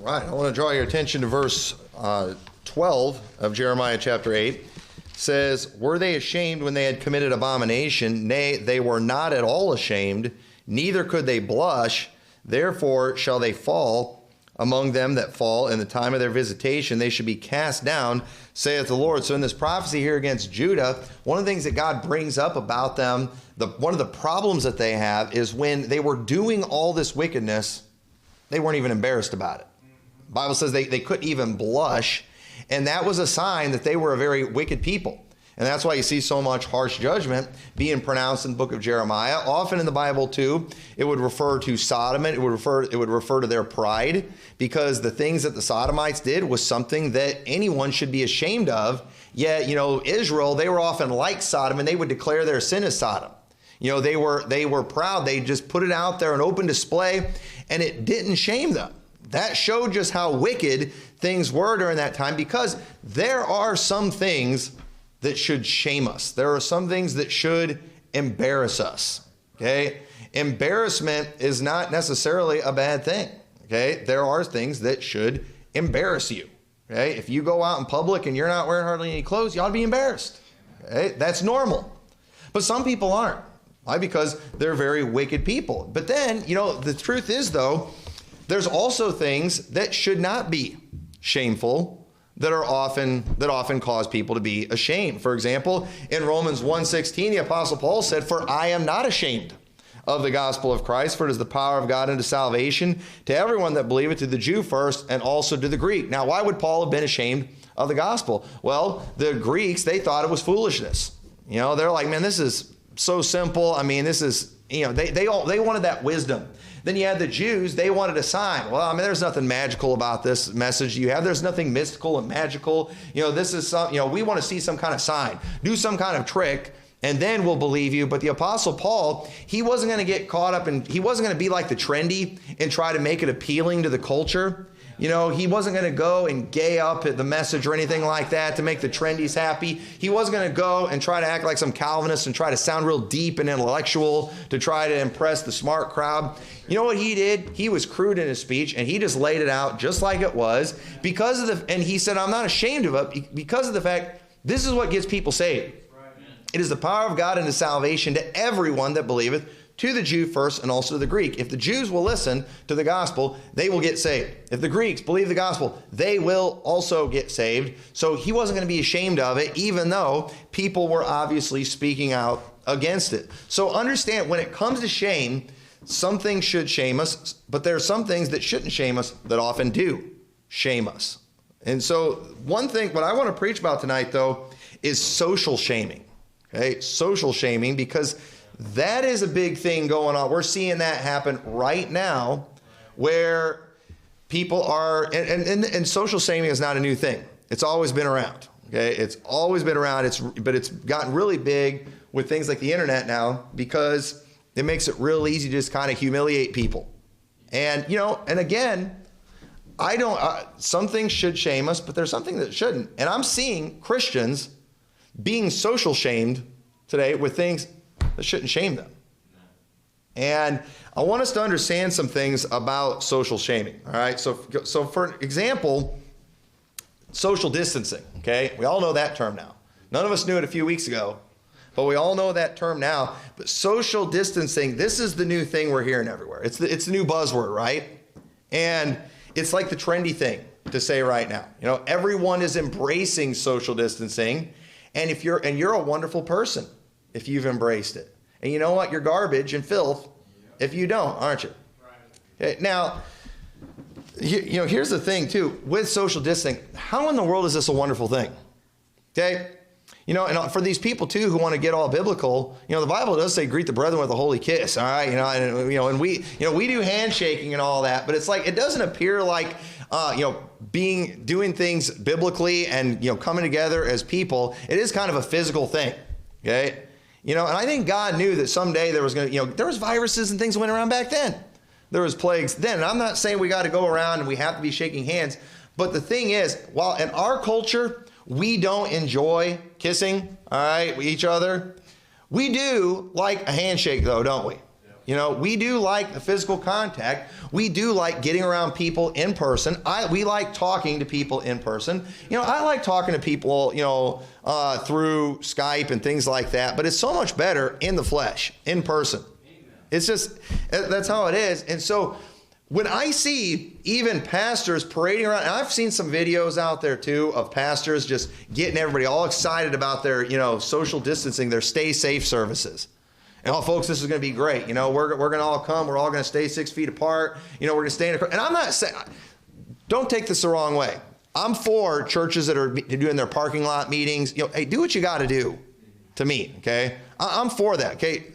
right, I want to draw your attention to verse 12 of Jeremiah chapter 8. It says, were they ashamed when they had committed abomination? Nay, they were not at all ashamed, neither could they blush. Therefore shall they fall among them that fall in the time of their visitation. They should be cast down, saith the Lord. So in this prophecy here against Judah, one of the things that God brings up about them, one of the problems that they have is when they were doing all this wickedness, they weren't even embarrassed about it. The Bible says they couldn't even blush, and that was a sign that they were a very wicked people. And that's why you see so much harsh judgment being pronounced in the book of Jeremiah. Often in the Bible too, it would refer to Sodom. It would refer to their pride, because the things that the Sodomites did was something that anyone should be ashamed of. Yet, Israel, they were often like Sodom, and they would declare their sin as Sodom. They were proud. They just put it out there on open display, and it didn't shame them. That showed just how wicked things were during that time, because there are some things that should shame us. There are some things that should embarrass us. Okay? Embarrassment is not necessarily a bad thing. Okay? There are things that should embarrass you. Okay? If you go out in public and you're not wearing hardly any clothes, you ought to be embarrassed. Okay? That's normal. But some people aren't. Why? Because they're very wicked people. But then, the truth is, though, there's also things that should not be shameful that often cause people to be ashamed. For example, in Romans 1:16, the Apostle Paul said, for I am not ashamed of the gospel of Christ, for it is the power of God unto salvation to everyone that believeth, to the Jew first, and also to the Greek. Now, why would Paul have been ashamed of the gospel? Well, the Greeks, they thought it was foolishness. They're like, man, this is so simple. I mean, this is, they wanted that wisdom. Then you had the Jews, they wanted a sign. Well, there's nothing magical about this message you have. There's nothing mystical and magical. This is we want to see some kind of sign. Do some kind of trick, and then we'll believe you. But the Apostle Paul, he wasn't going to get caught up in, he wasn't going to be like the trendy and try to make it appealing to the culture. He wasn't going to go and gay up the message or anything like that to make the trendies happy. He wasn't going to go and try to act like some Calvinist and try to sound real deep and intellectual to try to impress the smart crowd. You know what he did? He was crude in his speech, and he just laid it out just like it was, and he said, I'm not ashamed of it, because of the fact this is what gets people saved. It is the power of God unto salvation to everyone that believeth, to the Jew first and also to the Greek. If the Jews will listen to the gospel, they will get saved. If the Greeks believe the gospel, they will also get saved. So he wasn't going to be ashamed of it, even though people were obviously speaking out against it. So understand, when it comes to shame, some things should shame us, but there are some things that shouldn't shame us that often do shame us. And so one thing, what I want to preach about tonight, though, is social shaming. Okay, social shaming, because that is a big thing going on. We're seeing that happen right now, where people are, and social shaming is not a new thing. It's always been around. Okay, it's always been around. But it's gotten really big with things like the internet now, because it makes it real easy to just kind of humiliate people. And and again, some things should shame us, but there's something that shouldn't. And I'm seeing Christians being social shamed today with things that shouldn't shame them. And I want us to understand some things about social shaming. All right. So for example, social distancing. Okay. We all know that term now. None of us knew it a few weeks ago, but we all know that term now. But social distancing, this is the new thing we're hearing everywhere. It's the new buzzword, right? And it's like the trendy thing to say right now. Everyone is embracing social distancing. And you're a wonderful person if you've embraced it. And you know what? You're garbage and filth if you don't, aren't you? Right. Okay, now, here's the thing too, with social distancing, how in the world is this a wonderful thing? Okay? And for these people too who want to get all biblical, the Bible does say greet the brethren with a holy kiss, all right? And we do handshaking and all that, but it's like, it doesn't appear like doing things biblically and coming together as people. It is kind of a physical thing. Okay? And I think God knew that someday there was there was viruses and things that went around back then. There was plagues then. And I'm not saying we got to go around and we have to be shaking hands. But the thing is, while in our culture, we don't enjoy kissing, all right, with each other, we do like a handshake though, don't we? You know, we do like the physical contact. We do like getting around people in person. We like talking to people in person. You know, I like talking to people, you know, through Skype and things like that. But it's so much better in the flesh, in person. It's just, that's how it is. And so when I see even pastors parading around, and I've seen some videos out there too of pastors just getting everybody all excited about their, you know, social distancing, their stay safe services. And oh, folks, this is going to be great. You know, we're going to all come. We're all going to stay 6 feet apart. You know, we're going to stay in a... And I'm not saying... Don't take this the wrong way. I'm for churches that are doing their parking lot meetings. You know, hey, do what you got to do to me, okay? I'm for that, okay?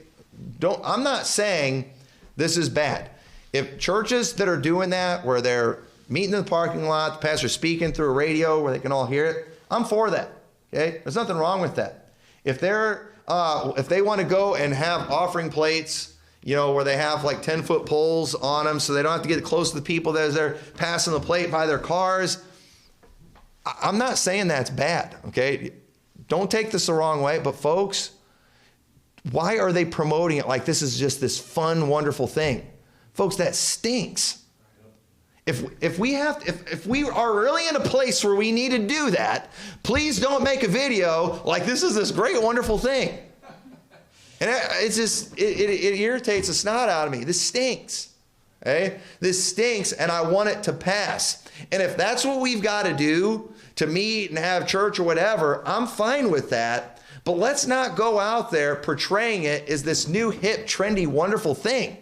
I'm not saying this is bad. If churches that are doing that, where they're meeting in the parking lot, the pastor's speaking through a radio where they can all hear it, I'm for that, okay? There's nothing wrong with that. If they want to go and have offering plates, you know, where they have like 10-foot poles on them so they don't have to get close to the people as they're passing the plate by their cars, I'm not saying that's bad, okay? Don't take this the wrong way, but folks, why are they promoting it like this is just this fun, wonderful thing? Folks, that stinks. If we are really in a place where we need to do that, please don't make a video like this is this great, wonderful thing. And it's just, it irritates the snot out of me. This stinks. Okay? This stinks, and I want it to pass. And if that's what we've got to do to meet and have church or whatever, I'm fine with that. But let's not go out there portraying it as this new, hip, trendy, wonderful thing.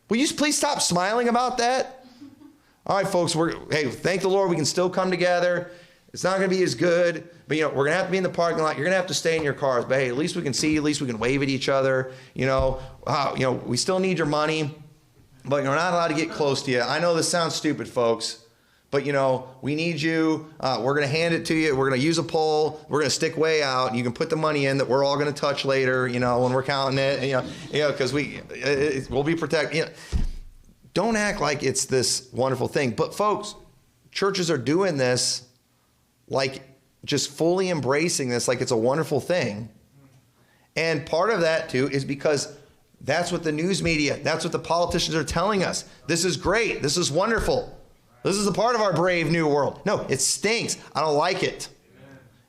Will you please stop smiling about that? All right, folks, hey, thank the Lord we can still come together. It's not going to be as good, but, you know, we're going to have to be in the parking lot. You're going to have to stay in your cars. But, hey, at least we can see you. At least we can wave at each other. You know, we still need your money, but you're not allowed to get close to you. I know this sounds stupid, folks, but, you know, we need you. We're going to hand it to you. We're going to use a pole. We're going to stick way out. And you can put the money in that we're all going to touch later, you know, when we're counting it, because we'll be protected. You know, don't act like it's this wonderful thing. But, folks, churches are doing this like just fully embracing this like it's a wonderful thing. And part of that, too, is because that's what the news media, that's what the politicians are telling us. This is great. This is wonderful. This is a part of our brave new world. No, it stinks. I don't like it.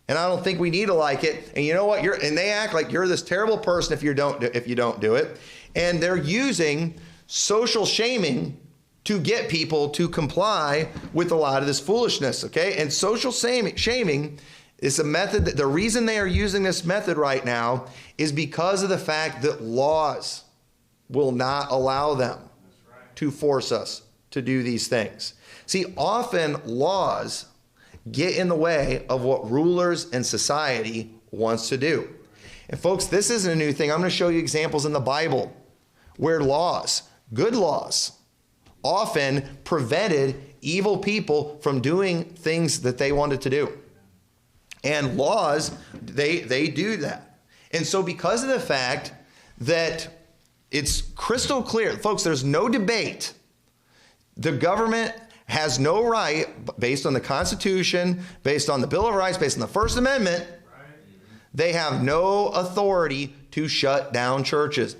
And I don't think we need to like it. And you know what? And they act like you're this terrible person if you don't do it. And they're using social shaming to get people to comply with a lot of this foolishness, okay? And social shaming is a method that the reason they are using this method right now is because of the fact that laws will not allow them to force us to do these things. See, often laws get in the way of what rulers and society wants to do. And folks, this isn't a new thing. I'm going to show you examples in the Bible where laws, good laws, often prevented evil people from doing things that they wanted to do. And laws, they do that. And so because of the fact that it's crystal clear, folks, there's no debate. The government has no right, based on the Constitution, based on the Bill of Rights, based on the First Amendment, they have no authority to shut down churches.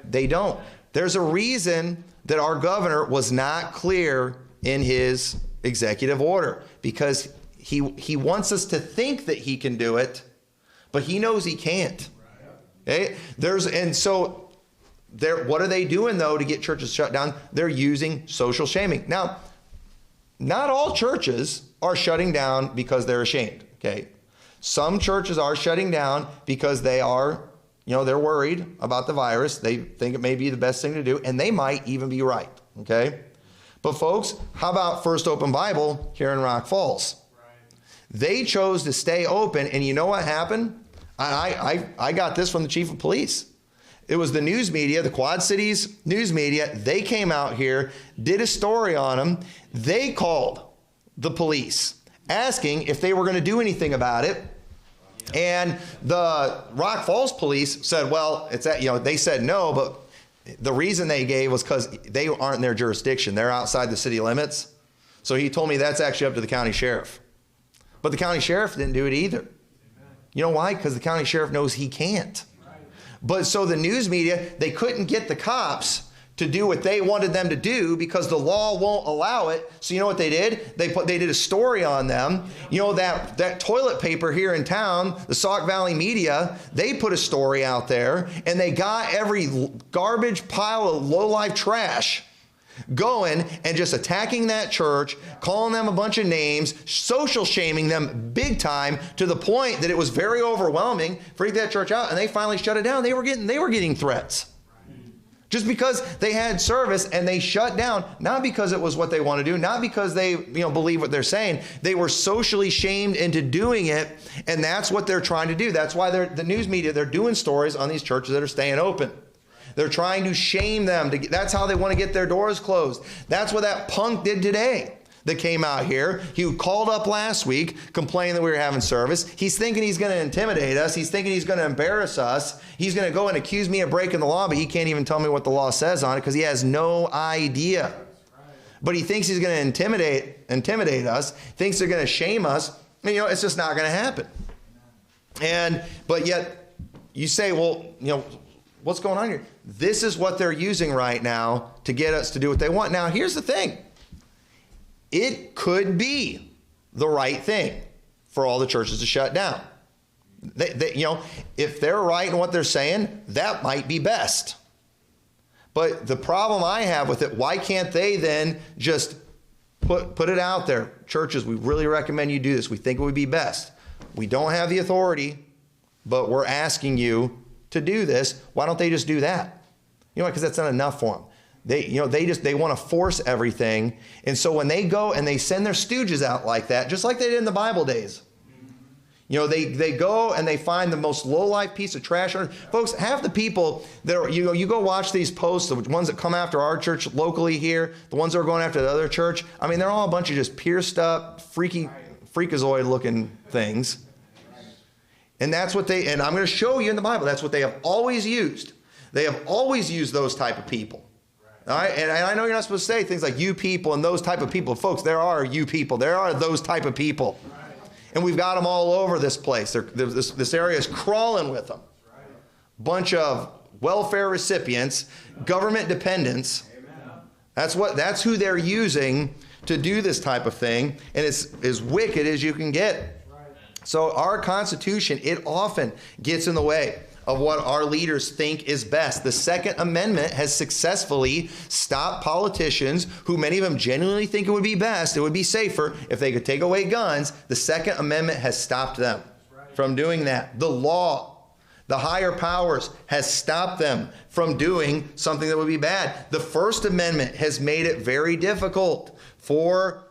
They don't. There's a reason that our governor was not clear in his executive order, because he wants us to think that he can do it, but he knows he can't. Okay? What are they doing, though, to get churches shut down? They're using social shaming. Now, not all churches are shutting down because they're ashamed. Okay? Some churches are shutting down because they are, they're worried about the virus. They think it may be the best thing to do, and they might even be right. Okay? But folks, how about First Open Bible here in Rock Falls? They chose to stay open, and you know what happened? I got this from the chief of police. It was the news media, the Quad Cities news media. They came out here, did a story on them. They called the police, asking if they were going to do anything about it. And the Rock Falls police said, well, it's that, they said no, but the reason they gave was because they aren't in their jurisdiction. They're outside the city limits. So he told me that's actually up to the county sheriff. But the county sheriff didn't do it either. You know why? Because the county sheriff knows he can't. But so the news media, they couldn't get the cops to do what they wanted them to do because the law won't allow it. So you know what they did? They did a story on them. You know, that toilet paper here in town, the Sauk Valley media, they put a story out there, and they got every garbage pile of low-life trash going and just attacking that church, calling them a bunch of names, social shaming them big time, to the point that it was very overwhelming, freaked that church out, and they finally shut it down. They were getting threats. Just because they had service and they shut down, not because it was what they want to do, not because they believe what they're saying. They were socially shamed into doing it, and that's what they're trying to do. That's why the news media, they're doing stories on these churches that are staying open. They're trying to shame them. That's how they want to get their doors closed. That's what that punk did today that came out here. He called up last week complaining that we were having service. He's thinking he's going to intimidate us. He's thinking he's going to embarrass us. He's going to go and accuse me of breaking the law, but he can't even tell me what the law says on it because he has no idea. But he thinks he's going to intimidate us, thinks they're going to shame us. It's just not going to happen. But yet you say, well, what's going on here? This is what they're using right now to get us to do what they want. Now, here's the thing. It could be the right thing for all the churches to shut down. If they're right in what they're saying, that might be best. But the problem I have with it, why can't they then just put it out there? Churches, we really recommend you do this. We think it would be best. We don't have the authority, but we're asking you to do this. Why don't they just do that? Because that's not enough for them. They want to force everything. And so when they go and they send their stooges out like that, just like they did in the Bible days, they go and they find the most low-life piece of trash. Folks, half the people that are, you go watch these posts, the ones that come after our church locally here, the ones that are going after the other church, they're all a bunch of just pierced up, freakazoid looking things. And that's what and I'm going to show you in the Bible, that's what they have always used. They have always used those type of people. All right? And I know you're not supposed to say things like you people and those type of people. Folks, there are you people. There are those type of people. And we've got them all over this place. This area is crawling with them. Bunch of welfare recipients, government dependents. That's who they're using to do this type of thing. And it's as wicked as you can get. So our Constitution, it often gets in the way of what our leaders think is best. The Second Amendment has successfully stopped politicians who many of them genuinely think it would be best, it would be safer if they could take away guns. The Second Amendment has stopped them from doing that. The law, the higher powers, has stopped them from doing something that would be bad. The First Amendment has made it very difficult for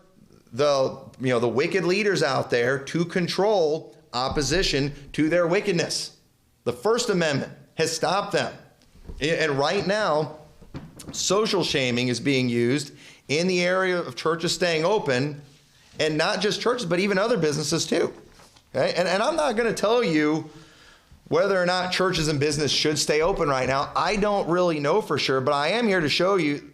the wicked leaders out there to control opposition to their wickedness. The First Amendment has stopped them. And right now, social shaming is being used in the area of churches staying open, and not just churches, but even other businesses too. Okay? And I'm not going to tell you whether or not churches and business should stay open right now. I don't really know for sure, but I am here to show you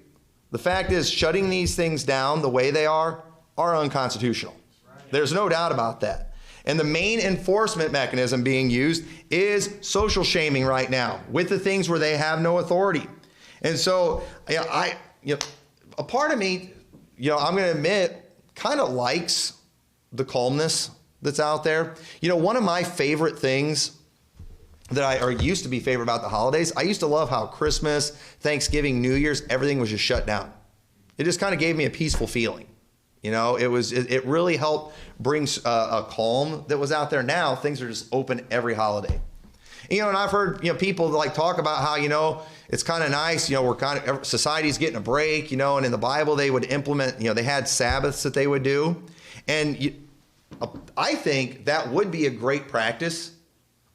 the fact is shutting these things down the way they are unconstitutional. There's no doubt about that. And the main enforcement mechanism being used is social shaming right now with the things where they have no authority. And so a part of me, I'm going to admit, kind of likes the calmness that's out there. One of my favorite things that used to be favorite about the holidays, I used to love how Christmas, Thanksgiving, New Year's, everything was just shut down. It just kind of gave me a peaceful feeling. It really helped bring a calm that was out there. Now things are just open every holiday. And I've heard people talk about how it's kind of nice. We're society's getting a break. And in the Bible they would implement. They had Sabbaths that they would do, and I think that would be a great practice.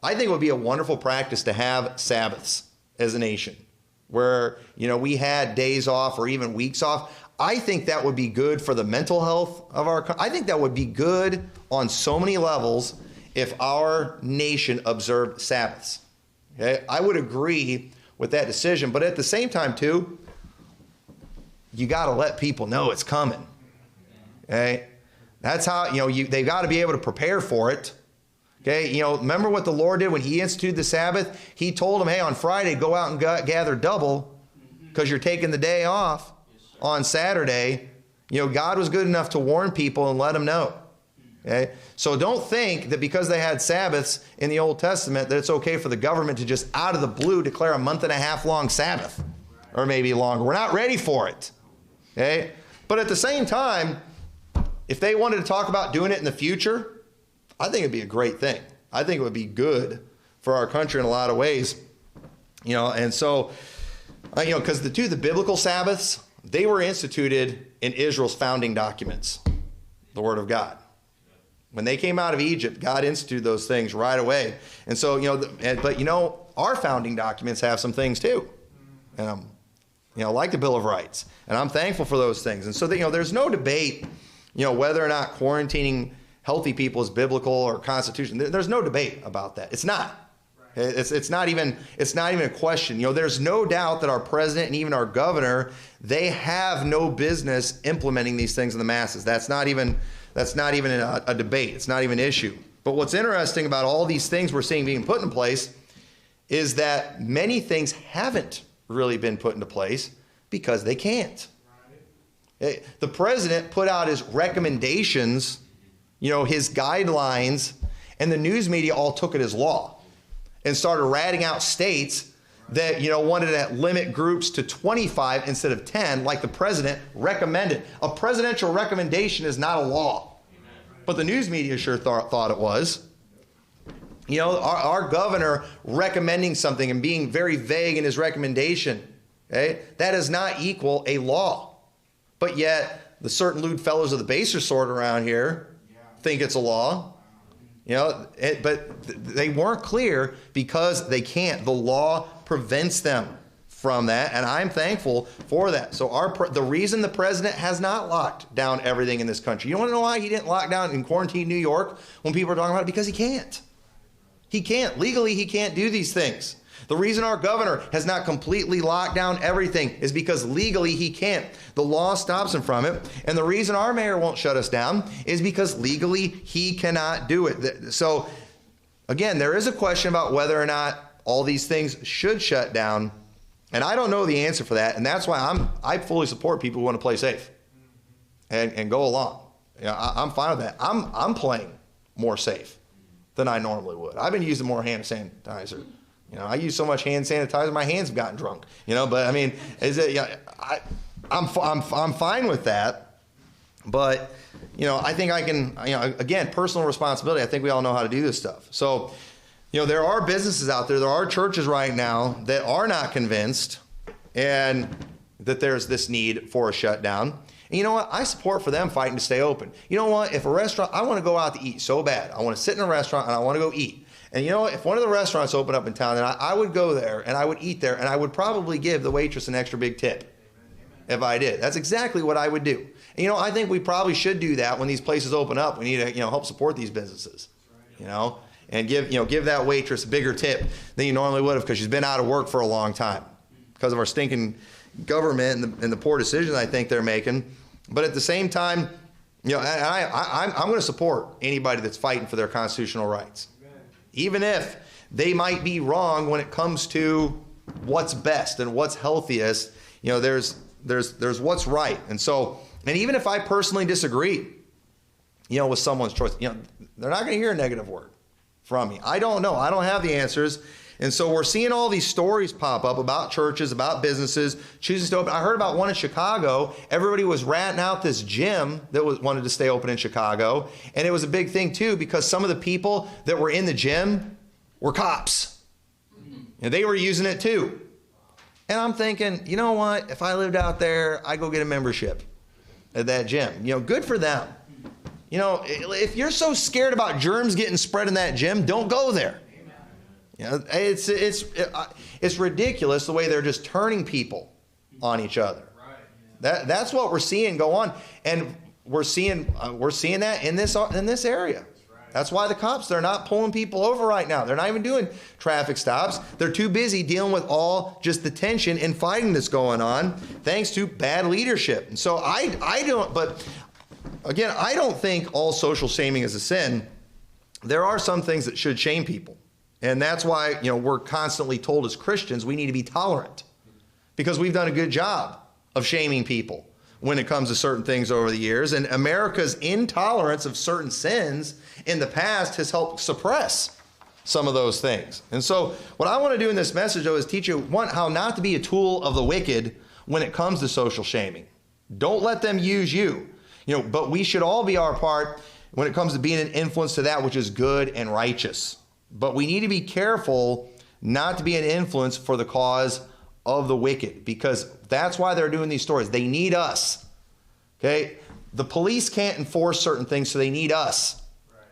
I think it would be a wonderful practice to have Sabbaths as a nation, where we had days off or even weeks off. I think that would be good for the mental health of our country. I think that would be good on so many levels if our nation observed Sabbaths. Okay? I would agree with that decision, but at the same time too, you got to let people know it's coming. Okay? That's how, they've got to be able to prepare for it. Okay, remember what the Lord did when he instituted the Sabbath? He told them, hey, on Friday, go out and gather double because you're taking the day off on Saturday. God was good enough to warn people and let them know. Okay, so don't think that because they had Sabbaths in the Old Testament that it's okay for the government to just out of the blue declare a month-and-a-half long Sabbath or maybe longer. We're not ready for it. Okay, but at the same time, if they wanted to talk about doing it in the future, I think it'd be a great thing. I think it would be good for our country in a lot of ways. And so, because the biblical Sabbaths, they were instituted in Israel's founding documents, the Word of God. When they came out of Egypt, God instituted those things right away. And so, our founding documents have some things too. And like the Bill of Rights. And I'm thankful for those things. And so, there's no debate, whether or not quarantining healthy people is biblical or constitutional. There's no debate about that. It's not. It's not even a question. There's no doubt that our president and even our governor, they have no business implementing these things in the masses. That's not even a debate. It's not even an issue. But what's interesting about all these things we're seeing being put in place is that many things haven't really been put into place because they can't. The president put out his recommendations, his guidelines, and the news media all took it as law and started ratting out states that, wanted to limit groups to 25 instead of 10, like the president recommended. A presidential recommendation is not a law, but the news media sure thought it was. Our governor recommending something and being very vague in his recommendation, okay, that does not equal a law. But yet, the certain lewd fellows of the baser sort around here think it's a law. But they weren't clear because they can't. The law prevents them from that, and I'm thankful for that. So the reason the president has not locked down everything in this country, you want to know why he didn't lock down and quarantine New York when people are talking about it? Because he can't. He can't. Legally, he can't do these things. The reason our governor has not completely locked down everything is because legally he can't. The law stops him from it. And the reason our mayor won't shut us down is because legally he cannot do it. So, again, there is a question about whether or not all these things should shut down. And I don't know the answer for that. And that's why I fully support people who want to play safe and go along. I'm fine with that. I'm playing more safe than I normally would. I've been using more hand sanitizer. I use so much hand sanitizer, my hands have gotten drunk. But I mean, I'm fine with that. But I think I can. Again, personal responsibility. I think we all know how to do this stuff. So, there are businesses out there. There are churches right now that are not convinced, and that there's this need for a shutdown. And you know what? I support for them fighting to stay open. You know what? If a restaurant, I want to go out to eat so bad. I want to sit in a restaurant and I want to go eat. And if one of the restaurants opened up in town, then I would go there and I would eat there and I would probably give the waitress an extra big tip if I did. That's exactly what I would do. And, I think we probably should do that when these places open up. We need to, help support these businesses, and give that waitress a bigger tip than you normally would have because she's been out of work for a long time because of our stinking government and the poor decisions I think they're making. But at the same time, I'm going to support anybody that's fighting for their constitutional rights. Even if they might be wrong when it comes to what's best and what's healthiest, there's what's right. And even if I personally disagree, with someone's choice, they're not going to hear a negative word from me. I don't know. I don't have the answers. And so we're seeing all these stories pop up about churches, about businesses choosing to open. I heard about one in Chicago. Everybody was ratting out this gym that wanted to stay open in Chicago. And it was a big thing, too, because some of the people that were in the gym were cops. And they were using it, too. And I'm thinking, you know what? If I lived out there, I'd go get a membership at that gym. Good for them. If you're so scared about germs getting spread in that gym, don't go there. It's ridiculous the way they're just turning people on each other. That's what we're seeing go on, and we're seeing that in this area. That's why the cops, they're not pulling people over right now. They're not even doing traffic stops. They're too busy dealing with all just the tension and fighting that's going on, thanks to bad leadership. And so I don't think all social shaming is a sin. there are some things that should shame people. And that's why, we're constantly told as Christians we need to be tolerant, because we've done a good job of shaming people when it comes to certain things over the years. And America's intolerance of certain sins in the past has helped suppress some of those things. And so what I want to do in this message, though, is teach you, one, how not to be a tool of the wicked when it comes to social shaming. Don't let them use you. But we should all be our part when it comes to being an influence to that which is good and righteous. But we need to be careful not to be an influence for the cause of the wicked, because that's why they're doing these stories. They need us. Okay? The police can't enforce certain things, so they need us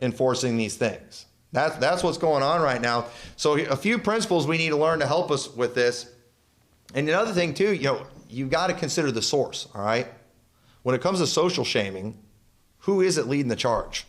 enforcing these things. That's what's going on right now. So a few principles we need to learn to help us with this. And another thing too, you've got to consider the source, all right? When it comes to social shaming, who is it leading the charge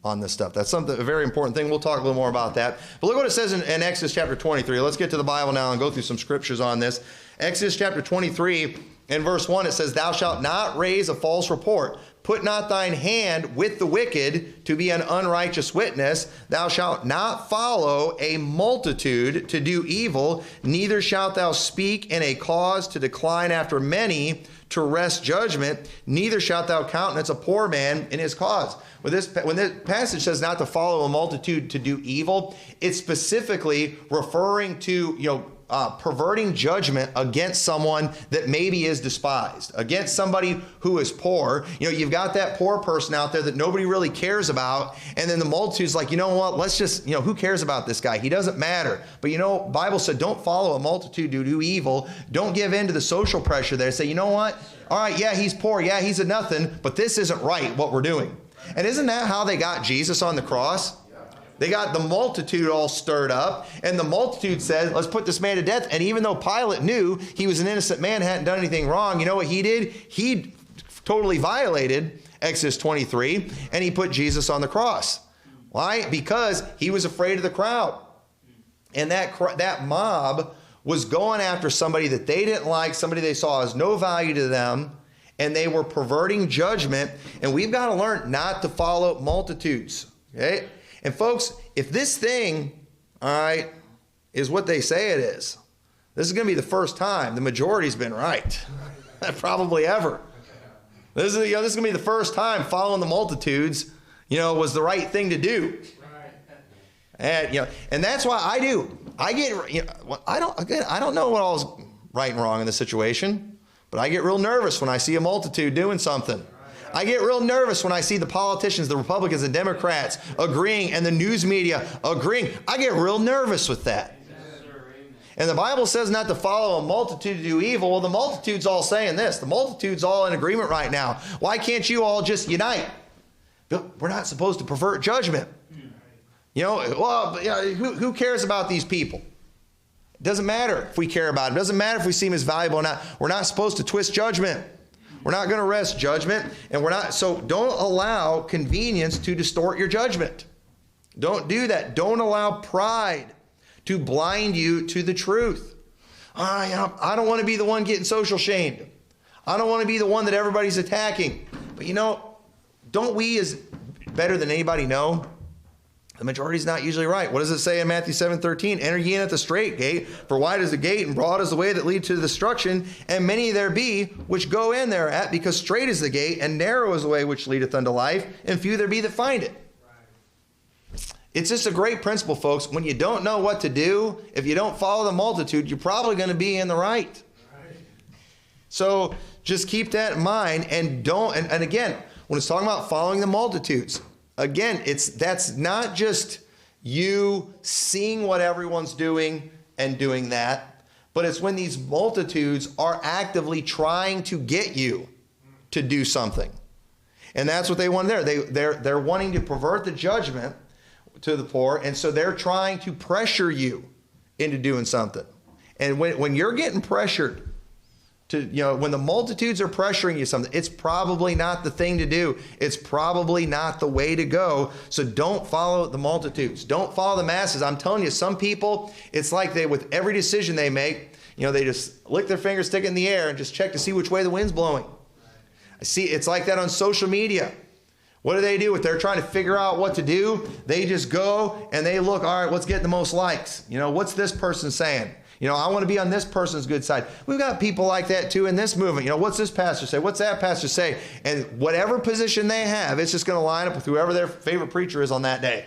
on this stuff? That's a very important thing. We'll talk a little more about that. But look what it says in Exodus chapter 23. Let's get to the Bible now and go through some scriptures on this. Exodus chapter 23 and verse 1, it says, "Thou shalt not raise a false report. Put not thine hand with the wicked to be an unrighteous witness. Thou shalt not follow a multitude to do evil, neither shalt thou speak in a cause to decline after many to wrest judgment, neither shalt thou countenance a poor man in his cause." When this passage says not to follow a multitude to do evil, it's specifically referring to, perverting judgment against someone that maybe is despised, against somebody who is poor. You've got that poor person out there that nobody really cares about, and then the multitude's like, let's just, who cares about this guy? He doesn't matter. But Bible said don't follow a multitude to do evil. Don't give in to the social pressure there. Say, all right, yeah, he's poor, yeah, he's a nothing, but this isn't right what we're doing. And isn't that how they got Jesus on the cross? They got the multitude all stirred up, and the multitude said, let's put this man to death. And even though Pilate knew he was an innocent man, hadn't done anything wrong, you know what he did? He totally violated Exodus 23, and he put Jesus on the cross. Why? Because he was afraid of the crowd. And that mob was going after somebody that they didn't like, somebody they saw as no value to them, and they were perverting judgment. And we've got to learn not to follow multitudes. Okay? And folks, if this thing, all right, is what they say it is, this is going to be the first time the majority's been right, probably ever. This is going to be the first time following the multitudes, was the right thing to do. And and that's why I don't know what all's right and wrong in this situation, but I get real nervous when I see a multitude doing something. I get real nervous when I see the politicians, the Republicans and Democrats agreeing and the news media agreeing. I get real nervous with that. And the Bible says not to follow a multitude to do evil. Well, the multitude's all saying this. The multitude's all in agreement right now. Why can't you all just unite? We're not supposed to pervert judgment. Who cares about these people? It doesn't matter if we care about them. It doesn't matter if we see them as valuable or not. We're not supposed to twist judgment. We're not going to wrest judgment, and so don't allow convenience to distort your judgment. Don't do that. Don't allow pride to blind you to the truth. I don't want to be the one getting social shamed. I don't want to be the one that everybody's attacking. But don't we as better than anybody know? The majority is not usually right. What does it say in Matthew 7:13? "Enter ye in at the strait gate, for wide is the gate, and broad is the way that leads to destruction, and many there be which go in thereat, because strait is the gate, and narrow is the way which leadeth unto life, and few there be that find it." It's just a great principle, folks. When you don't know what to do, if you don't follow the multitude, you're probably going to be in the right. So just keep that in mind, and and again, when it's talking about following the multitudes, again, that's not just you seeing what everyone's doing and doing that, but it's when these multitudes are actively trying to get you to do something. And that's what they want there. They're wanting to pervert the judgment to the poor, and so they're trying to pressure you into doing something. And when you're getting pressured, when the multitudes are pressuring you something, it's probably not the thing to do. It's probably not the way to go. So don't follow the multitudes. Don't follow the masses. I'm telling you, some people, it's like with every decision they make, they just lick their fingers, stick it in the air, and just check to see which way the wind's blowing. I see it's like that on social media. What do? If they're trying to figure out what to do, they just go and they look, all right, what's getting the most likes? What's this person saying? I want to be on this person's good side. We've got people like that too in this movement. What's this pastor say? What's that pastor say? And whatever position they have, it's just going to line up with whoever their favorite preacher is on that day.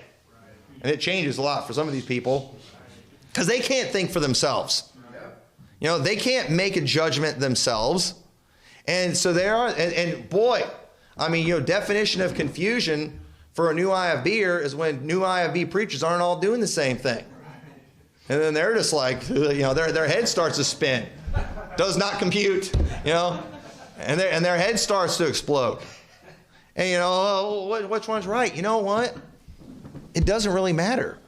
And it changes a lot for some of these people because they can't think for themselves. They can't make a judgment themselves. And so there are, and boy, definition of confusion for a new IFBer is when new IFB preachers aren't all doing the same thing. And then they're just like, their head starts to spin. Does not compute, and their head starts to explode. And which one's right? You know what? It doesn't really matter.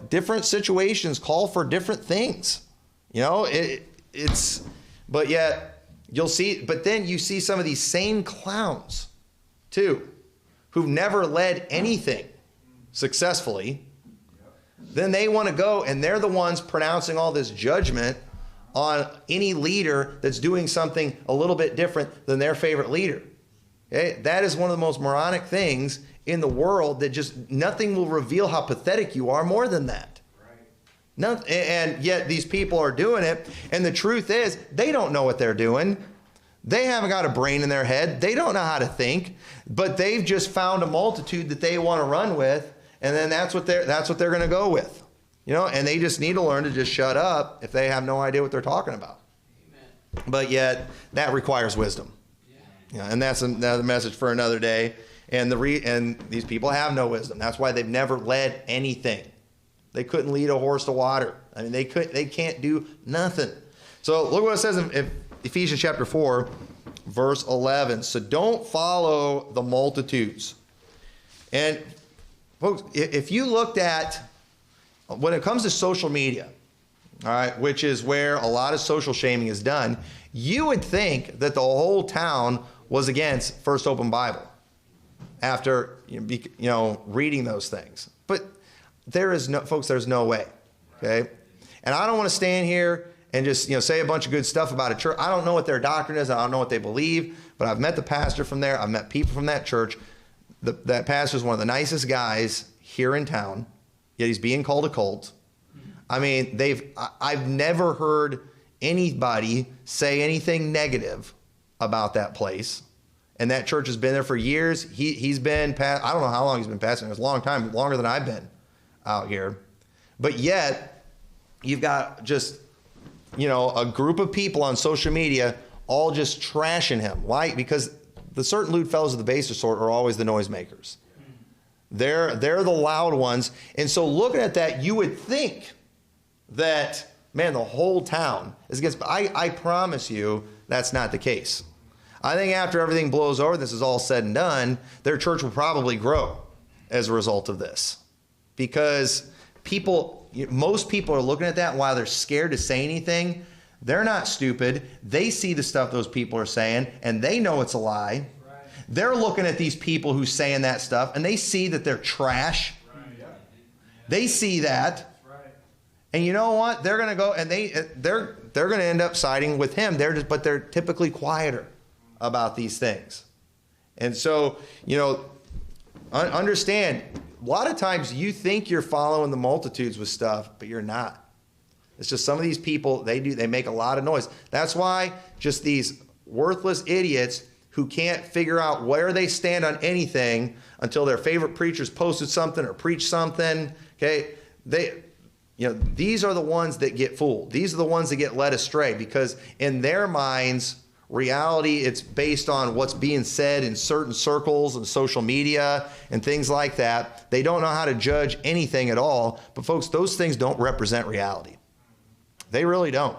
Different situations call for different things. But yet you'll see, but then you see some of these same clowns too, who've never led anything successfully. Then they want to go and they're the ones pronouncing all this judgment on any leader that's doing something a little bit different than their favorite leader. Okay? That is one of the most moronic things in the world, that just nothing will reveal how pathetic you are more than that. And yet these people are doing it. And the truth is, they don't know what they're doing. They haven't got a brain in their head. They don't know how to think. But they've just found a multitude that they want to run with. And then that's what they're going to go with. And they just need to learn to just shut up if they have no idea what they're talking about. Amen. But yet that requires wisdom. Yeah. And that's another message for another day. And these people have no wisdom. That's why they've never led anything. They couldn't lead a horse to water. They can't do nothing. So look what it says in Ephesians chapter 4, verse 11. So don't follow the multitudes. And folks, if you looked at, when it comes to social media, all right, which is where a lot of social shaming is done, you would think that the whole town was against First Open Bible after reading those things. But there's no way. Okay? And I don't want to stand here and just say a bunch of good stuff about a church. I don't know what their doctrine is. I don't know what they believe. But I've met the pastor from there. I've met people from that church. That pastor is one of the nicest guys here in town. Yet he's being called a cult. I've never heard anybody say anything negative about that place. And that church has been there for years. He's been, I don't know how long he's been pastoring. It's a long time, longer than I've been out here. But yet, you've got just, a group of people on social media all just trashing him. Why? Because the certain lewd fellows of the baser sort are always the noisemakers. They're the loud ones. And so looking at that, you would think that, man, the whole town is against. I promise you that's not the case. I think after everything blows over, this is all said and done, their church will probably grow as a result of this. Because most people are looking at that, and while they're scared to say anything, they're not stupid. They see the stuff those people are saying, and they know it's a lie. Right. They're looking at these people who's saying that stuff, and they see that they're trash. Right. Yeah. They see that. Right. And you know what? They're going to go, and they're going to end up siding with him. But they're typically quieter about these things. And so, understand, a lot of times you think you're following the multitudes with stuff, but you're not. It's just some of these people, they make a lot of noise. That's why just these worthless idiots who can't figure out where they stand on anything until their favorite preachers posted something or preached something, okay? These are the ones that get fooled. These are the ones that get led astray, because in their minds, reality, it's based on what's being said in certain circles and social media and things like that. They don't know how to judge anything at all. But folks, those things don't represent reality. They really don't.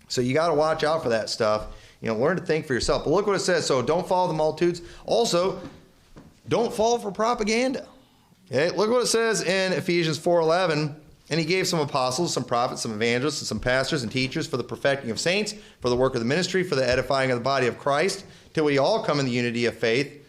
So you got to watch out for that stuff. Learn to think for yourself. But look what it says. So don't follow the multitudes. Also, don't fall for propaganda. Okay? Look what it says in Ephesians 4:11. And he gave some apostles, some prophets, some evangelists, and some pastors and teachers for the perfecting of saints, for the work of the ministry, for the edifying of the body of Christ, till we all come in the unity of faith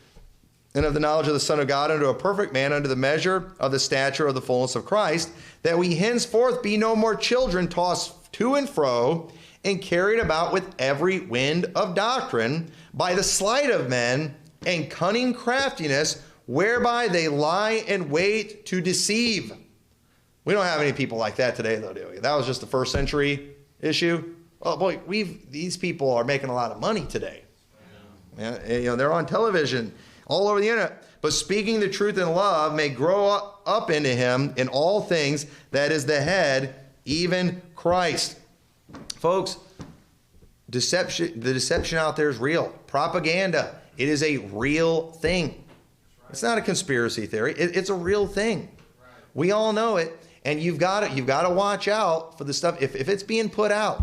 and of the knowledge of the Son of God, unto a perfect man, unto the measure of the stature of the fullness of Christ, that we henceforth be no more children, tossed to and fro, and carried about with every wind of doctrine, by the sleight of men and cunning craftiness, whereby they lie in wait to deceive. We don't have any people like that today, though, do we? That was just the first century issue. Oh boy, these people are making a lot of money today. Yeah, they're on television, all over the internet. But speaking the truth in love may grow up into him in all things, that is the head, even Christ. Folks, the deception out there is real. Propaganda, it is a real thing. It's not a conspiracy theory. It's a real thing. We all know it, and you've got to watch out for the stuff. If it's being put out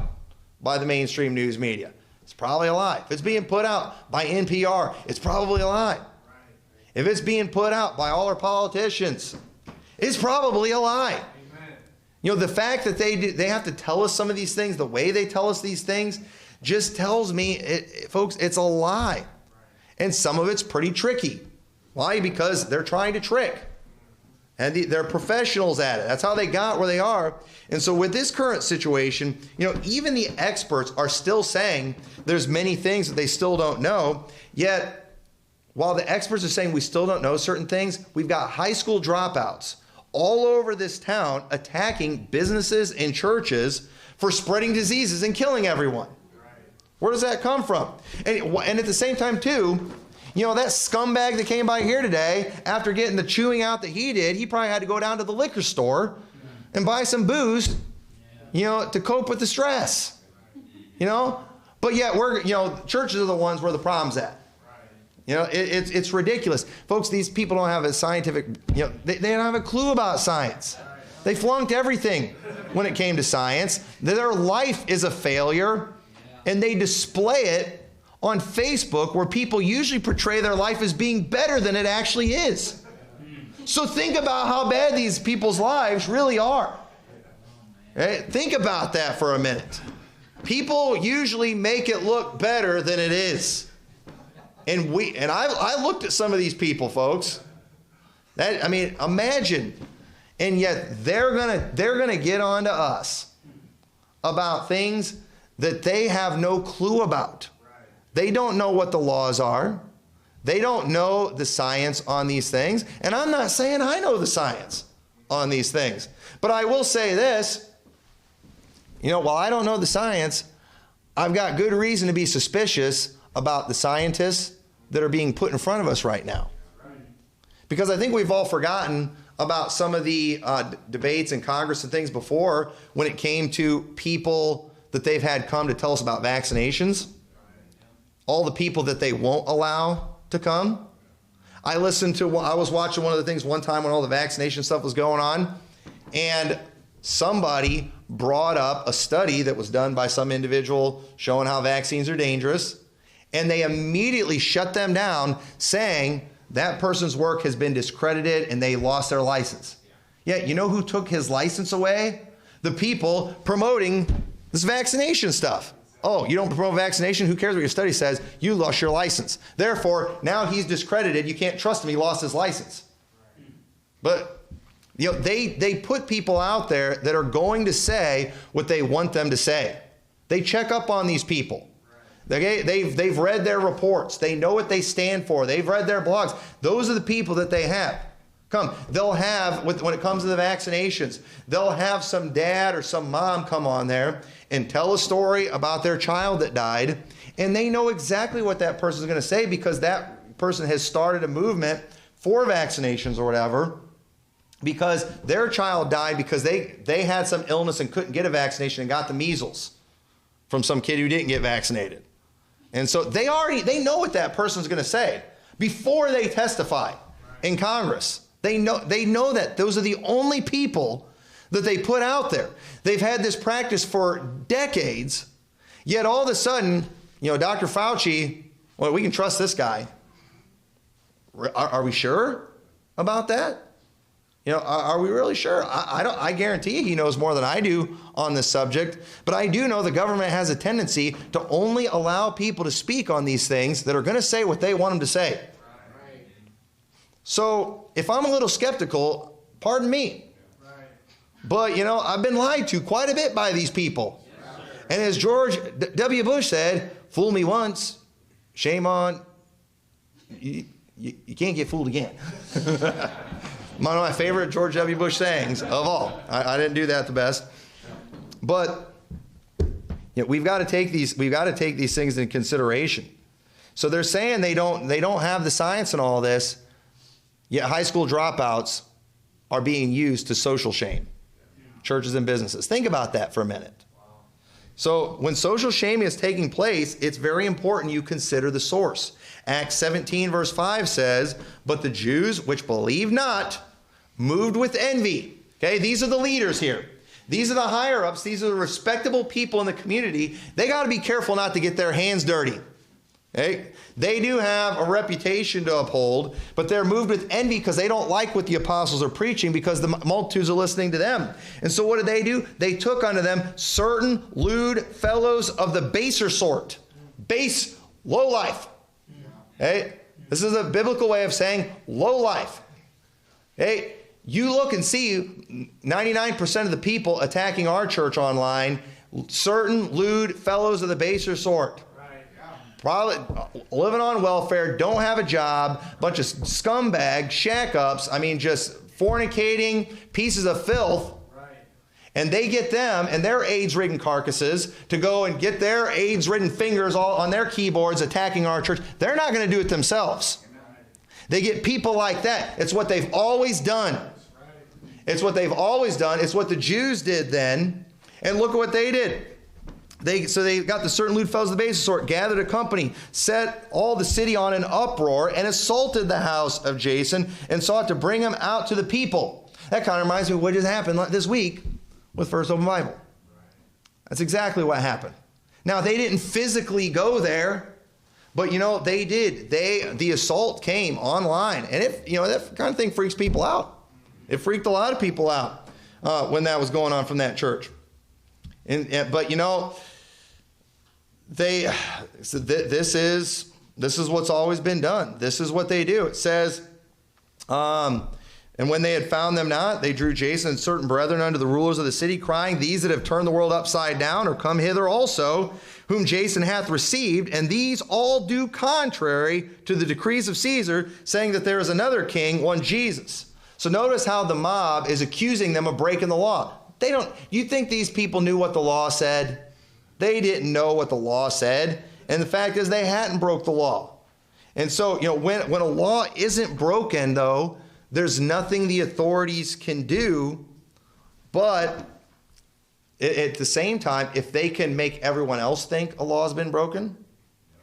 by the mainstream news media, it's probably a lie. If it's being put out by NPR, it's probably a lie. If it's being put out by all our politicians, it's probably a lie. Amen. The fact that they have to tell us some of these things, the way they tell us these things, just tells me, folks, it's a lie. And some of it's pretty tricky. Why? Because they're trying to trick. And they're professionals at it. That's how they got where they are. And so with this current situation, even the experts are still saying there's many things that they still don't know. Yet, while the experts are saying we still don't know certain things, we've got high school dropouts all over this town attacking businesses and churches for spreading diseases and killing everyone. Where does that come from? And at the same time, too, that scumbag that came by here today, after getting the chewing out that he did, he probably had to go down to the liquor store and buy some booze, to cope with the stress. But yet churches are the ones where the problem's at. It's ridiculous. Folks, these people don't have a scientific, they don't have a clue about science. They flunked everything when it came to science. Their life is a failure, and they display it on Facebook, where people usually portray their life as being better than it actually is. So think about how bad these people's lives really are. Right? Think about that for a minute. People usually make it look better than it is. And I looked at some of these people, folks. Imagine. And yet they're gonna get on to us about things that they have no clue about. They don't know what the laws are. They don't know the science on these things. And I'm not saying I know the science on these things. But I will say this. While I don't know the science, I've got good reason to be suspicious about the scientists that are being put in front of us right now. Because I think we've all forgotten about some of the debates in Congress and things before, when it came to people that they've had come to tell us about vaccinations. All the people that they won't allow to come. I was watching one of the things one time when all the vaccination stuff was going on, and somebody brought up a study that was done by some individual showing how vaccines are dangerous, and they immediately shut them down, saying that person's work has been discredited and they lost their license. Yet, you know who took his license away? The people promoting this vaccination stuff. Oh, you don't promote vaccination? Who cares what your study says? You lost your license. Therefore, now he's discredited. You can't trust him. He lost his license. But they put people out there that are going to say what they want them to say. They check up on these people. They've read their reports. They know what they stand for. They've read their blogs. Those are the people that they have. They'll have, when it comes to the vaccinations, they'll have some dad or some mom come on there and tell a story about their child that died, and they know exactly what that person is going to say, because that person has started a movement for vaccinations or whatever, because their child died because they had some illness and couldn't get a vaccination and got the measles from some kid who didn't get vaccinated. And so they know what that person's going to say before they testify in Congress. They know that those are the only people that they put out there. They've had this practice for decades, yet all of a sudden, Dr. Fauci, well, we can trust this guy. Are we sure about that? Are we really sure? I guarantee you he knows more than I do on this subject, but I do know the government has a tendency to only allow people to speak on these things that are going to say what they want them to say. So if I'm a little skeptical, pardon me. But, I've been lied to quite a bit by these people. And as George W. Bush said, fool me once, shame on you you can't get fooled again. One of my favorite George W. Bush sayings of all. I didn't do that the best. But we've got to take these things into consideration. So they're saying they don't have the science in all this, yet high school dropouts are being used to social shame churches and businesses. Think about that for a minute. So when social shaming is taking place, it's very important you consider the source. Acts 17 verse 5 says, "But the Jews which believed not, moved with envy." Okay, these are the leaders here. These are the higher ups. These are the respectable people in the community. They got to be careful not to get their hands dirty. Okay? They do have a reputation to uphold, but they're moved with envy because they don't like what the apostles are preaching because the multitudes are listening to them. And so what did they do? They took unto them certain lewd fellows of the baser sort. Base, low life. Okay? This is a biblical way of saying low life. Okay? You look and see 99% of the people attacking our church online, certain lewd fellows of the baser sort. Probably living on welfare, don't have a job, bunch of scumbags, shack-ups, just fornicating, pieces of filth. Right. And they get them and their AIDS-ridden carcasses to go and get their AIDS-ridden fingers all on their keyboards attacking our church. They're not going to do it themselves. They get people like that. It's what they've always done. It's what they've always done. It's what the Jews did then. And look at what they did. So they got the certain lewd fellows of the baser sort, gathered a company, set all the city on an uproar, and assaulted the house of Jason, and sought to bring him out to the people. That kind of reminds me of what just happened this week with First Open Bible. That's exactly what happened. Now, they didn't physically go there, but they did. The assault came online, and that kind of thing freaks people out. It freaked a lot of people out when that was going on from that church. But this is what's always been done. This is what they do. It says, and when they had found them not, they drew Jason and certain brethren unto the rulers of the city, crying, "These that have turned the world upside down are come hither also, whom Jason hath received, and these all do contrary to the decrees of Caesar, saying that there is another king, one Jesus." So notice how the mob is accusing them of breaking the law. You think these people knew what the law said? They didn't know what the law said. And the fact is they hadn't broke the law. And so, when a law isn't broken, though, there's nothing the authorities can do. But at the same time, if they can make everyone else think a law has been broken,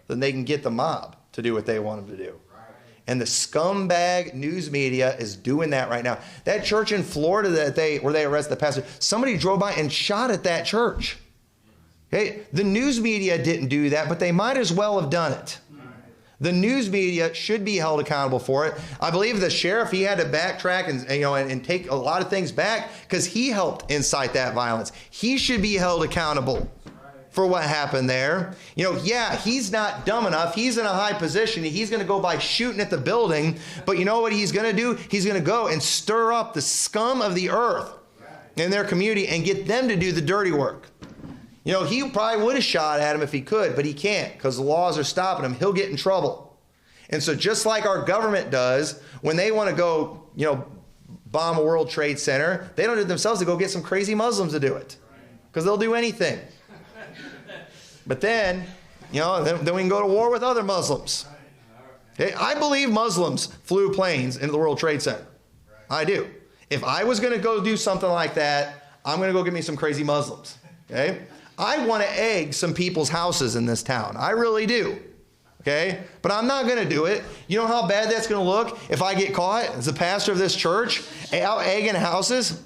then they can get the mob to do what they want them to do. And the scumbag news media is doing that right now. That church in Florida where they arrested the pastor, somebody drove by and shot at that church. Okay? The news media didn't do that, but they might as well have done it. The news media should be held accountable for it. I believe the sheriff, he had to backtrack and take a lot of things back because he helped incite that violence. He should be held accountable for what happened there. He's not dumb enough. He's in a high position. He's going to go by shooting at the building. But you know what he's going to do? He's going to go and stir up the scum of the earth in their community and get them to do the dirty work. He probably would have shot at him if he could, but he can't because the laws are stopping him. He'll get in trouble. And so just like our government does, when they want to go, bomb a World Trade Center, they don't do it themselves. They go get some crazy Muslims to do it because they'll do anything. But then, then we can go to war with other Muslims. Okay? I believe Muslims flew planes into the World Trade Center. I do. If I was going to go do something like that, I'm going to go get me some crazy Muslims. Okay? I want to egg some people's houses in this town. I really do. Okay? But I'm not going to do it. You know how bad that's going to look if I get caught as the pastor of this church out egging houses?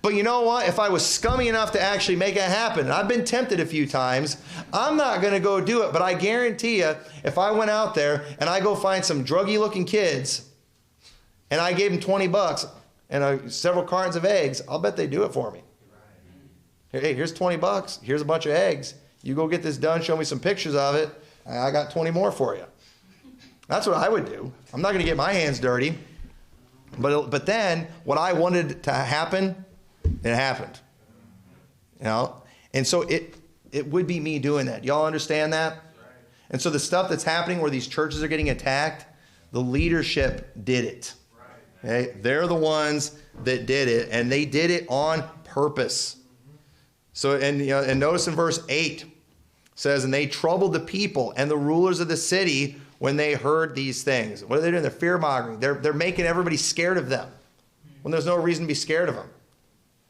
But you know what? If I was scummy enough to actually make it happen, and I've been tempted a few times, I'm not going to go do it. But I guarantee you, if I went out there and I go find some druggy-looking kids and I gave them $20 and several cartons of eggs, I'll bet they do it for me. Hey, here's $20. Here's a bunch of eggs. You go get this done. Show me some pictures of it. I got 20 more for you. That's what I would do. I'm not going to get my hands dirty. But then what I wanted to happen, it happened. And so it would be me doing that. Y'all understand that? And so the stuff that's happening where these churches are getting attacked, The leadership did it. Okay? They're the ones that did it, and they did it on purpose. So, and notice in verse 8 says, and they troubled the people and the rulers of the city when they heard these things. What are they doing? They're fear-mongering. They're making everybody scared of them when there's no reason to be scared of them.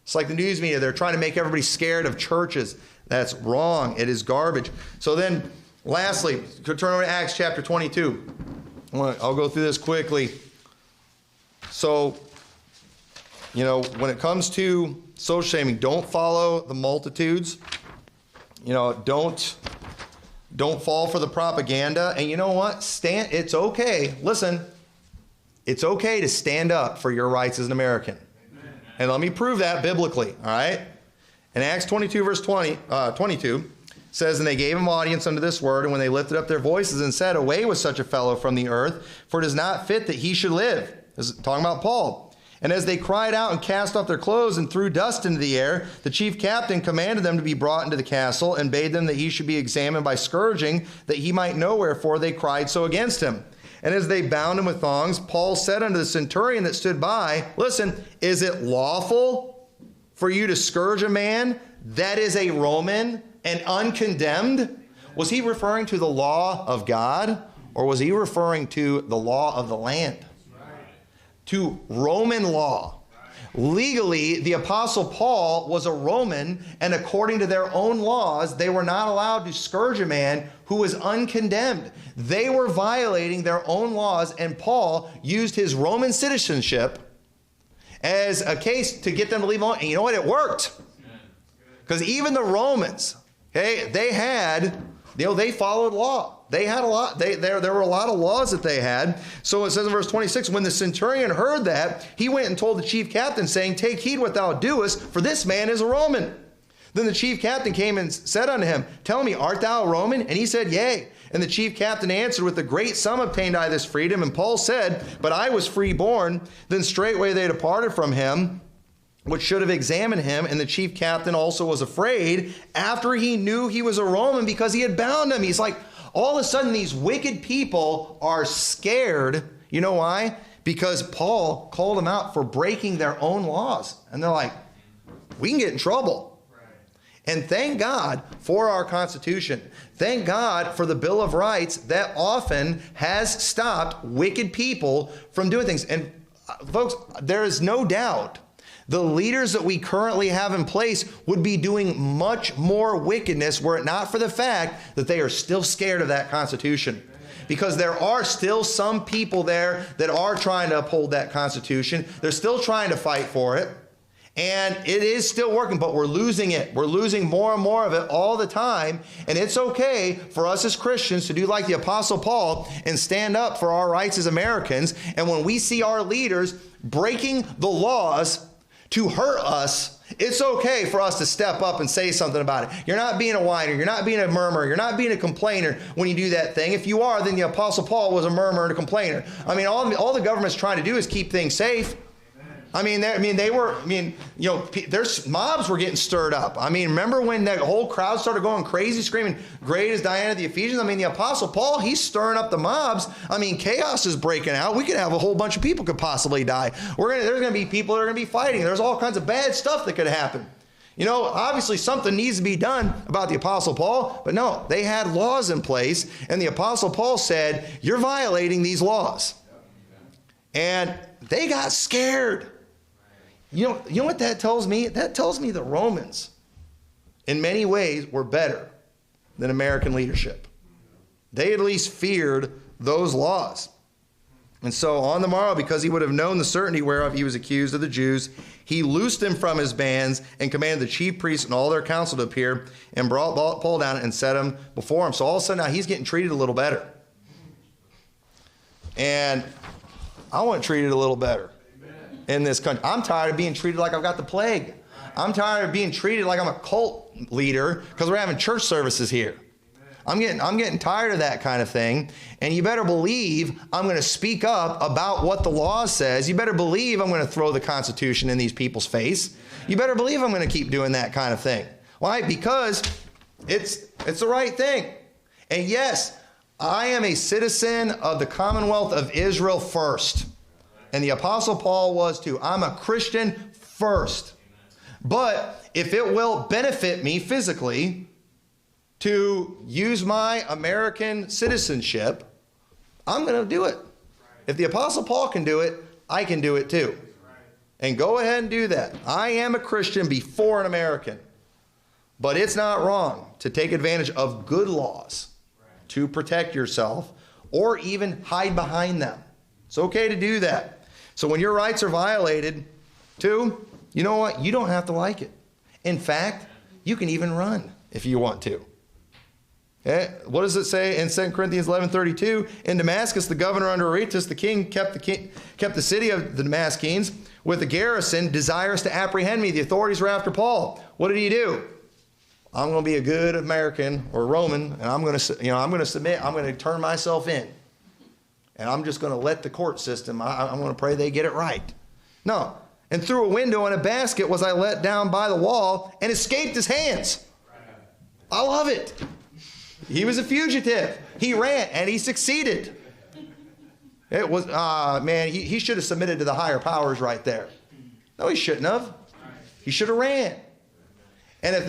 It's like the news media. They're trying to make everybody scared of churches. That's wrong. It is garbage. So then, lastly, turn over to Acts chapter 22. I'll go through this quickly. So, when it comes to social shaming, don't follow the multitudes. Don't fall for the propaganda. And you know what? It's okay. Listen, it's okay to stand up for your rights as an American. Amen. And let me prove that biblically, all right? In Acts 22, verse 22, says, and they gave him audience unto this word, and when they lifted up their voices and said, away with such a fellow from the earth, for it is not fit that he should live. This is talking about Paul. And as they cried out and cast off their clothes and threw dust into the air, the chief captain commanded them to be brought into the castle and bade them that he should be examined by scourging, that he might know wherefore they cried so against him. And as they bound him with thongs, Paul said unto the centurion that stood by, listen, is it lawful for you to scourge a man that is a Roman and uncondemned? Was he referring to the law of God, or was he referring to the law of the land? To Roman law. Legally, the Apostle Paul was a Roman, and according to their own laws, they were not allowed to scourge a man who was uncondemned. They were violating their own laws, and Paul used his Roman citizenship as a case to get them to leave alone. And you know what? It worked. Because even the Romans, okay, they followed law. They had a lot. There were a lot of laws that they had. So it says in verse 26, when the centurion heard that, he went and told the chief captain, saying, take heed what thou doest, for this man is a Roman. Then the chief captain came and said unto him, tell me, art thou a Roman? And he said, yea. And the chief captain answered, with a great sum obtained I this freedom. And Paul said, but I was freeborn. Then straightway they departed from him, which should have examined him. And the chief captain also was afraid after he knew he was a Roman, because he had bound him. He's like, all of a sudden these wicked people are scared. You know why? Because Paul called them out for breaking their own laws. And they're like, we can get in trouble. And thank God for our Constitution. Thank God for the Bill of Rights that often has stopped wicked people from doing things. And folks, there is no doubt the leaders that we currently have in place would be doing much more wickedness were it not for the fact that they are still scared of that Constitution. Because there are still some people there that are trying to uphold that Constitution. They're still trying to fight for it. And it is still working, but we're losing it. We're losing more and more of it all the time. And it's okay for us as Christians to do like the Apostle Paul and stand up for our rights as Americans. And when we see our leaders breaking the laws to hurt us, it's okay for us to step up and say something about it. You're not being a whiner. You're not being a murmurer. You're not being a complainer when you do that thing. If you are, then the Apostle Paul was a murmurer and a complainer. I mean, all the government's trying to do is keep things safe. There's mobs were getting stirred up. I mean, remember when that whole crowd started going crazy, screaming, great is Diana of the Ephesians? I mean, the Apostle Paul, he's stirring up the mobs. I mean, chaos is breaking out. We could have a whole bunch of people could possibly die. There's going to be people that are going to be fighting. There's all kinds of bad stuff that could happen. You know, obviously something needs to be done about the Apostle Paul, but no, they had laws in place, and the Apostle Paul said, you're violating these laws. And they got scared. You know what that tells me? That tells me the Romans, in many ways, were better than American leadership. They at least feared those laws. And so on the morrow, because he would have known the certainty whereof he was accused of the Jews, he loosed him from his bands and commanded the chief priests and all their council to appear and brought Paul down and set him before him. So all of a sudden now he's getting treated a little better. And I want treated a little better. In this country. I'm tired of being treated like I've got the plague. I'm tired of being treated like I'm a cult leader because we're having church services here. I'm getting tired of that kind of thing. And you better believe I'm going to speak up about what the law says. You better believe I'm going to throw the Constitution in these people's face. You better believe I'm going to keep doing that kind of thing. Why? Because it's the right thing. And yes, I am a citizen of the Commonwealth of Israel first. And the Apostle Paul was too. I'm a Christian first. But if it will benefit me physically to use my American citizenship, I'm going to do it. If the Apostle Paul can do it, I can do it too. And go ahead and do that. I am a Christian before an American. But it's not wrong to take advantage of good laws to protect yourself or even hide behind them. It's okay to do that. So when your rights are violated, too, you know what? You don't have to like it. In fact, you can even run if you want to. Okay? What does it say in 2 Corinthians 11:32? In Damascus, the governor under Aretas, the king kept the city of the Damascenes with a garrison, desirous to apprehend me. The authorities were after Paul. What did he do? I'm going to be a good American or Roman, and I'm going to submit. I'm going to turn myself in, and I'm just going to let the court system. I'm going to pray they get it right. No. And through a window in a basket was I let down by the wall and escaped his hands. I love it. He was a fugitive. He ran and he succeeded. It was, man, he should have submitted to the higher powers right there. No, he shouldn't have. He should have ran. And if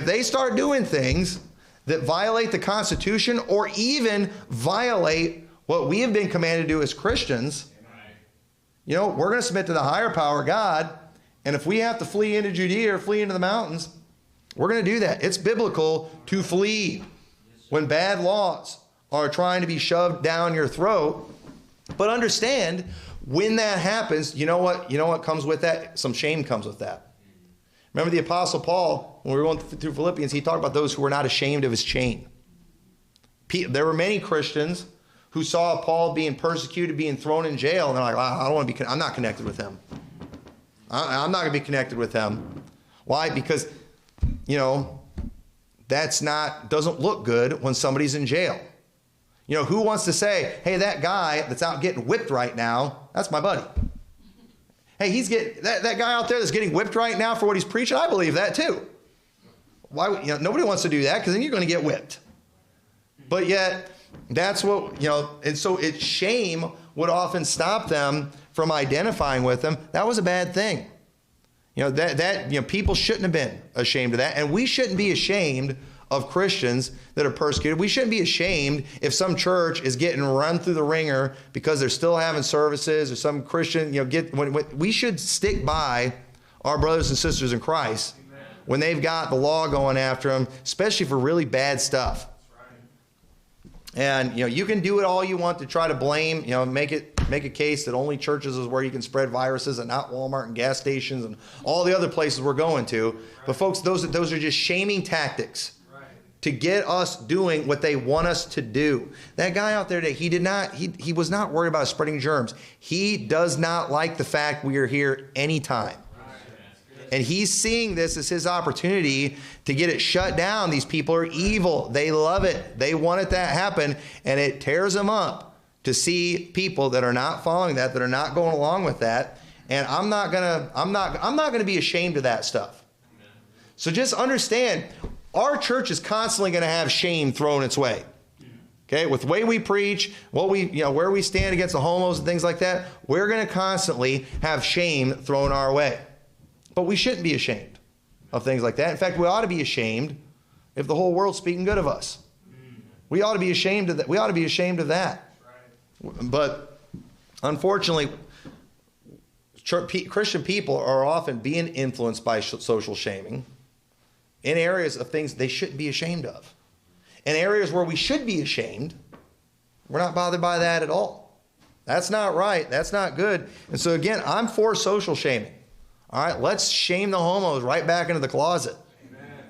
they start doing things that violate the Constitution or even violate what we have been commanded to do as Christians, we're going to submit to the higher power, God. And if we have to flee into Judea or flee into the mountains, we're going to do that. It's biblical to flee when bad laws are trying to be shoved down your throat. But understand, when that happens, you know what comes with that? Some shame comes with that. Remember the Apostle Paul, when we were going through Philippians, he talked about those who were not ashamed of his chain. There were many Christians who saw Paul being persecuted, being thrown in jail, and they're like, I don't want to be. I'm not connected with him. I'm not going to be connected with them. Why? Because, doesn't look good when somebody's in jail. Who wants to say, hey, that guy that's out getting whipped right now, that's my buddy. Hey, that guy out there that's getting whipped right now for what he's preaching, I believe that too. Why? Nobody wants to do that because then you're going to get whipped. But yet, that's what, and so shame would often stop them from identifying with them. That was a bad thing. People shouldn't have been ashamed of that. And we shouldn't be ashamed of Christians that are persecuted. We shouldn't be ashamed if some church is getting run through the ringer because they're still having services, or some Christian, we should stick by our brothers and sisters in Christ when they've got the law going after them, especially for really bad stuff. And, you can do it all you want to try to blame, make a case that only churches is where you can spread viruses and not Walmart and gas stations and all the other places we're going to. But folks, those are just shaming tactics to get us doing what they want us to do. That guy out there today, he was not worried about spreading germs. He does not like the fact we are here anytime. And he's seeing this as his opportunity to get it shut down. These people are evil. They love it. They want it to happen. And it tears them up to see people that are not following that are not going along with that. And I'm not gonna be ashamed of that stuff. So just understand, our church is constantly going to have shame thrown its way. Okay, with the way we preach, where we stand against the homos and things like that, we're going to constantly have shame thrown our way. But we shouldn't be ashamed of things like that. In fact, we ought to be ashamed if the whole world's speaking good of us. We ought to be ashamed of that. We ought to be ashamed of that. But unfortunately, Christian people are often being influenced by social shaming in areas of things they shouldn't be ashamed of. In areas where we should be ashamed, we're not bothered by that at all. That's not right. That's not good. And so again, I'm for social shaming. All right, let's shame the homos right back into the closet.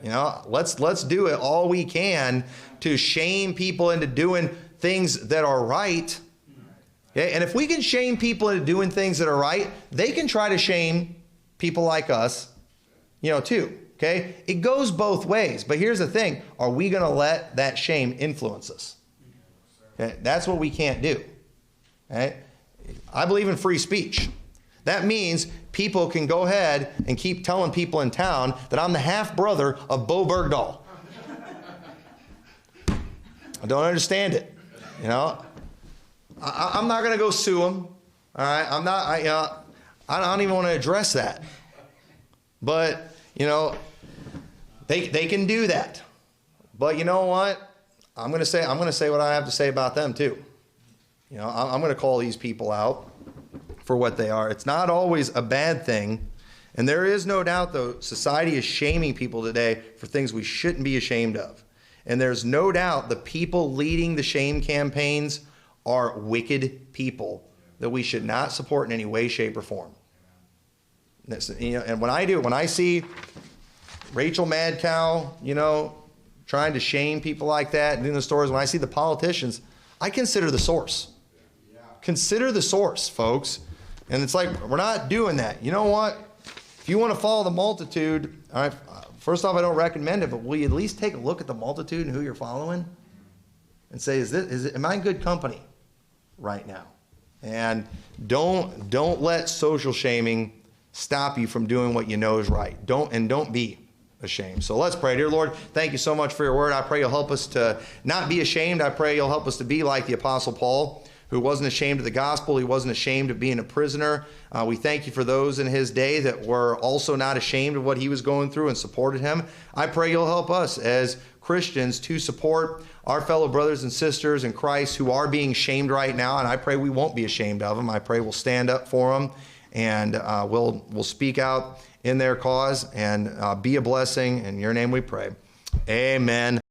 Amen. Let's do it all we can to shame people into doing things that are right. Okay? And if we can shame people into doing things that are right, they can try to shame people like us, too. Okay? It goes both ways. But here's the thing. Are we going to let that shame influence us? Okay? That's what we can't do. Okay? I believe in free speech. That means people can go ahead and keep telling people in town that I'm the half-brother of Bo Bergdahl. I don't understand it. You know, I'm not going to go sue them. All right, I'm not. I don't even want to address that. But you know, they can do that. But you know what? I'm going to say what I have to say about them too. You know, I'm going to call these people out for what they are. It's not always a bad thing. And there is no doubt, though, society is shaming people today for things we shouldn't be ashamed of. And there's no doubt the people leading the shame campaigns are wicked people that we should not support in any way, shape, or form. And when I see Rachel Mad Cow, you know, trying to shame people like that in the stores, when I see the politicians, I consider the source. Consider the source, folks. And it's like, we're not doing that. You know what? If you want to follow the multitude, all right, first off, I don't recommend it, but will you at least take a look at the multitude and who you're following and say, am I in good company right now? And don't let social shaming stop you from doing what you know is right. Don't be ashamed. So let's pray. Dear Lord, thank you so much for your word. I pray you'll help us to not be ashamed. I pray you'll help us to be like the Apostle Paul, who wasn't ashamed of the gospel. He wasn't ashamed of being a prisoner. We thank you for those in his day that were also not ashamed of what he was going through and supported him. I pray you'll help us as Christians to support our fellow brothers and sisters in Christ who are being shamed right now, and I pray we won't be ashamed of them. I pray we'll stand up for them, and we'll speak out in their cause and be a blessing. In your name we pray. Amen.